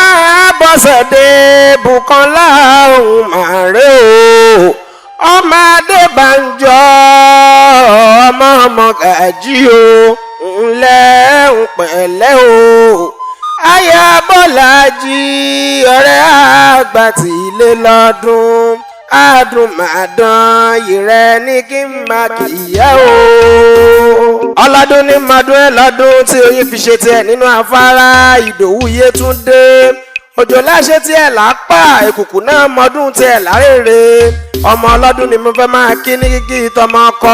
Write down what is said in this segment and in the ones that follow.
Àbọ̀sẹ̀dé Bùkọ́lá òun màrè o ọmọ Adébánjọ ọmọ Mọ̀gájí o ńlẹ́ ń pẹ̀lẹ́ o aya Bọ́lájí ọ̀rẹ́ àgbà tí ilé lọ́dún adùnmàdán ìrẹ́ ní kí n máa kìyà o. ọlọ́dún ní mọ́dún ẹ̀ lọ́dún tí oyin fi ṣe tiẹ̀ nínú afárá Ìdòwú Yétúndé òjò láṣẹ tiẹ̀ lápá ìkùkù náà mọ́dún tiẹ̀ lárèrè ọmọ ọlọ́dún ni mo fẹ́ máa kí ní kíkí tọmọ ọkọ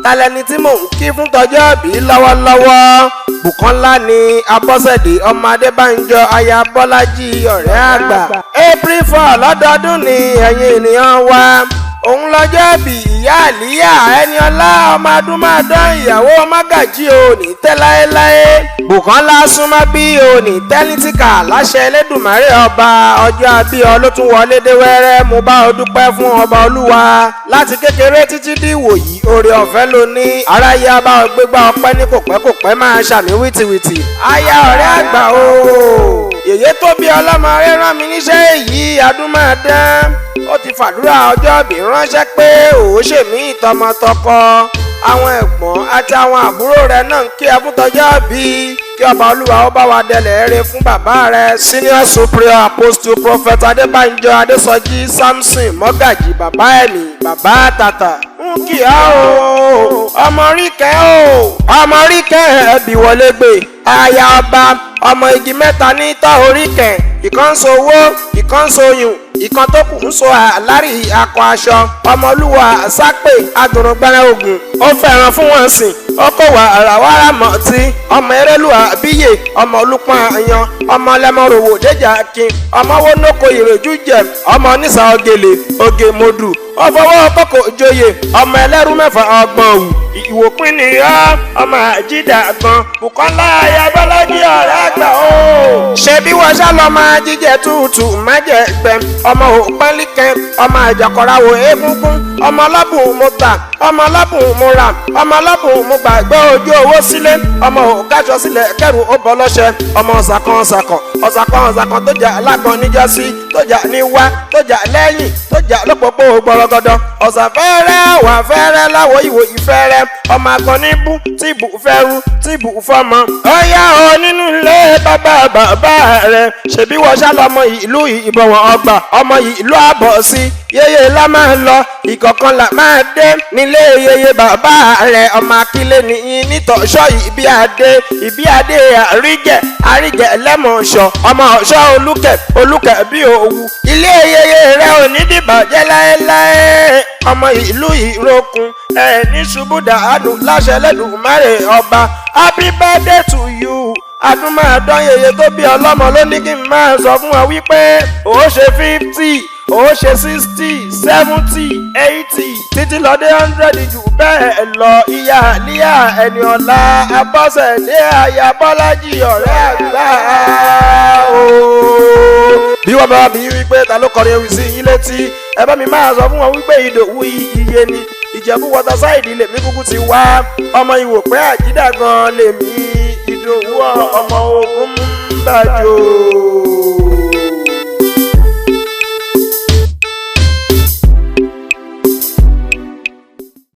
tálẹ́ni tí mò ń kí fún tọjọ́ bí lọ́wọ́lọ́wọ́ Bùkọ́lá ni Abọ́sẹ̀dé ọmọ Adébánjọ aya Bọ́lájí ọ̀rẹ́ àgbà. April 4 lọ́dọọdún ni ẹ̀yin ènìyàn wa òun lọ́jọ́ bí ìyá àlíyà Ẹniọlá ọmọ adúmáadán ìyàwó Mágàjí òní tẹ́ láéláé Bùkọ́lá súnmọ́ bí òní tẹ́lítíkà láṣẹ Elédùmarè ọba ọjọ́ àbíọ́ ló tún wọlé dé wẹ́rẹ́ mo bá ọ dúpẹ́ fún ọba olúwa láti kékeré títí dí ìwòyí oore ọ̀fẹ́ ló ní aráyé abá ọgbégbá ọpẹ́ ní kòpẹ́kòpẹ́ máa ṣàmì wìtìwìtì aya ọ̀rẹ́ àgbà o yèyé tó bí ọlọ́mọ rẹ̀ rán mi níṣẹ́ èyí adúmáadán ó ti fàdúrà ọjọ́ ìbí ránṣẹ́ pé òun ṣèmí ìtọmọtọkọ àwọn ẹ̀gbọ́n àti àwọn àbúrò rẹ̀ náà ń kí abútọjọ́ ìbí kí ọba olúwa ó bá wa dẹlẹ̀ eré fún bàbá rẹ̀ senior superior apostle prophet Adébánjọ Adésọjí Samson Mọ́gàjí bàbá ẹ̀mí bàbá tàtà ń kí á o ọmọ ríkẹ́ ẹ̀bí wọlé gbé aya ọba ọmọ igi mẹ́ta ní tọ́ orí kẹ̀ ìkan so owó ìkan so yùn ìkan tó kù ń so àlárí akọ aṣọ ọmọlúwa sápè adùnrùngbẹ́rẹ́ ogun ó fẹ́ràn fún wọn sìn ó kó wà àràwárà mọ̀tí ọmọ erélùwà bíyè ọmọ olùpọ̀n àyàn ọmọ lẹ́mọ̀ròwò déjà kin ọmọ wónókò ìrèjú jẹ ọmọ onísà ọ̀gẹ̀lẹ̀ ògè mọ́dù ó fọwọ́ kókò joyè ọmọ ẹlẹ́rú mẹ́fà ọgbọ̀n òwú ìwòpin nìyá ọmọ àjídà gan Bùkọ́lá aya Bọ́lájí ọ̀rẹ́ àgbà o. ṣé bí wọ́n ṣá lọ máa jíjẹ tútù má jẹ gbẹ ọmọ òpẹ́líkẹ́ ọmọ àjàkọ̀ráwò egungun ọmọ ọlọ́bùn mo tà ọmọ ọlọ́bùn mo rà ọmọ ọlọ́bùn mo gbàgbé ojú owó sílé ọmọ òkáṣọ sílẹ̀ kẹrù ó bọ́ lọ́ṣẹ ọmọ ọ̀sàkan tó jà lágbọ̀n níjọ́sí tó jà níwá tó jà lẹ́yìn tó jà lọ́pọ̀pọ̀ gbọ́rọ̀gọ́dọ̀ ọ̀sà fẹ́rẹ́ wà fẹ́rẹ́ láwọ̀ ìwò ìfẹ́rẹ́ ọmọ àgbọ̀n níbú tí ìbù fẹ́rú tí ìbù fọ́mọ. ó yá o nínú ilé bàbá rẹ̀ ṣèbí wọ́n ṣá lọ́mọ ìlú ìbọ̀wọ̀n ọgbà ọmọ ìlú àbọ̀ sí yeye la máa lọ ìkọ̀kan là máa dé nílé yeye bàbá rẹ̀ ọmọ akílẹ̀ nìyí nítòṣọ́ ìbí adé àrígẹ̀ lẹ́mọ̀ọ́ṣọ́ ọmọ ọ̀ṣọ́ olùkẹ́ bí òwú ilé yeye rẹ̀ ò ní dìbàjẹ́ láéláé ọmọ ìlú ìrókun ní ṣubú dàánù láṣẹ Ẹlẹ́dùmarè ọba happy birthday to you adúmáadán yeye tó bí ọlọ́mọ ló ní kí n máa sọ fún ọ wípé ó ṣe 50 ó ṣe 60 70 80 títí lọ dé 100 jù bẹ́ẹ̀ lọ ìyá àlíyà Ẹniọlá Abọ́sẹ̀dé aya Bọ́lájí ọ̀rẹ́ àgbà o. bí wọ́n bá bí wípé ta ló kọrin ewì sí yín létí ẹ bá mi máa sọ fún wọn wípé Ìdòwú iye ni Ìjẹ̀bú wọ́tàsáìdì lèmi kúkú ti wá ọmọ Ìwòpẹ́ àjídà gan lèmi Ìdòwú ọmọ ogun ń bàjọ́.